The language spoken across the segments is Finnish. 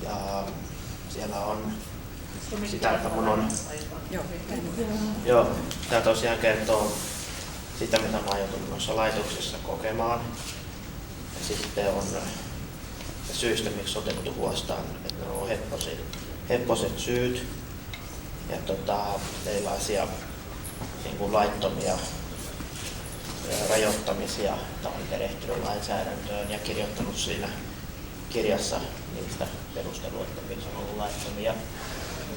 Ja siellä on sitä, että mun on... Joo, tämä tosiaan kertoo sitä, mitä mä oon joutunut noissa laitoksissa kokemaan. Ja sitten on se syystä, miksi otettu huostaan, että ne on hepposet syyt ja erilaisia niin kuin laittomia rajoittamisia, että on perehtynyt lainsäädäntöön ja kirjoittanut siinä kirjassa niistä perusteluja, että miksi on ollut laittomia ja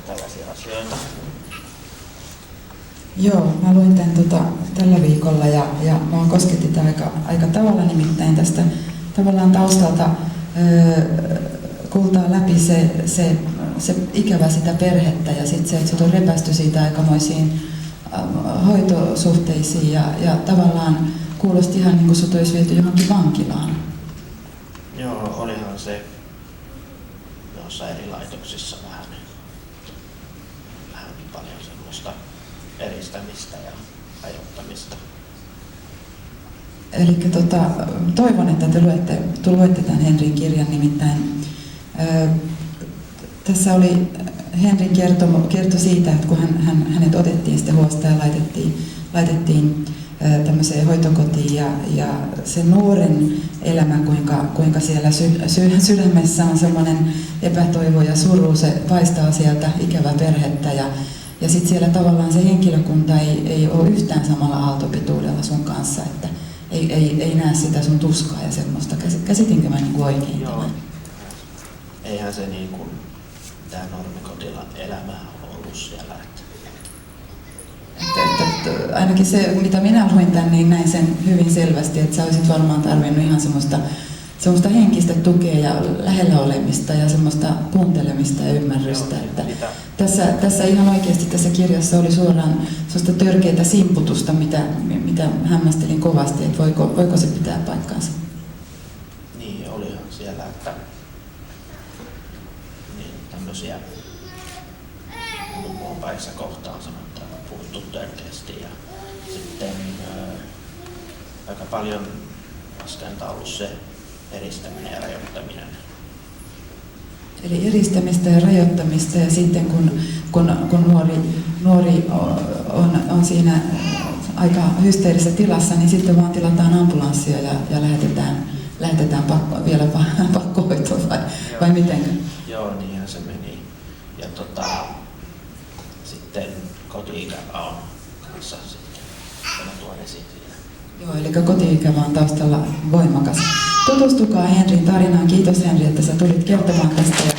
tällaisia asioita. Joo, mä luin tämän tällä viikolla ja mua kosketti tämä aika tavalla, nimittäin tästä tavallaan taustalta kultaa läpi se ikävä sitä perhettä ja sitten se, että sut on repästy siitä aikamoisiin hoitosuhteisiin ja tavallaan kuulosti ihan niin kuin sut olisi viety johonkin vankilaan. Joo, olihan se noissa eri laitoksissa vähän paljon semmoista eristämistä ja rajoittamista. Eli toivon, että te luette tämän Henrin kirjan, nimittäin tässä oli Henrin kertoi siitä, että kun hänet otettiin sitten huostaan ja laitettiin tämmöiseen hoitokotiin ja se nuoren elämä, kuinka siellä sydämessä on semmoinen epätoivo ja suru, se paistaa sieltä ikävä perhettä ja sitten siellä tavallaan se henkilökunta ei ole yhtään samalla aaltopituudella sun kanssa, että ei näe sitä sun tuskaa ja semmoista. Käsitinkö mä niin kuin oikein Joo. tämän? Eihän se niin kuin tämä normikotilan elämä ollut siellä. Että ainakin se, mitä minä luin tämän, niin näin sen hyvin selvästi, että sä olisit varmaan tarvinnut ihan semmoista henkistä tukea ja lähellä olemista ja semmoista kuuntelemista ja ymmärrystä. Että tässä ihan oikeasti tässä kirjassa oli suoraan semmoista törkeää simputusta, mitä hämmästelin kovasti, että voiko se pitää paikkaansa. Niin, olihan siellä, että niin, tämmöisiä muun paikassa kohtaan sanottaan puhuttu törkeästi ja sitten aika paljon vastainta ollut se eristäminen ja rajoittaminen. Eli eristämistä ja rajoittamista ja sitten kun nuori on siinä aika hysteerisessä tilassa, niin sitten vaan tilataan ambulanssia ja lähetetään vielä pakkohoitoon vai mitenkö? Joo, niinhän se meni. Ja sitten koti-ikävä on kanssa sitten, tämä tuon esiin siinä. Joo, eli koti-ikävä on taustalla voimakas. Tutustukaa Henrin tarinaan. Kiitos Henri, että sä tulit kertomaan tästä. Ja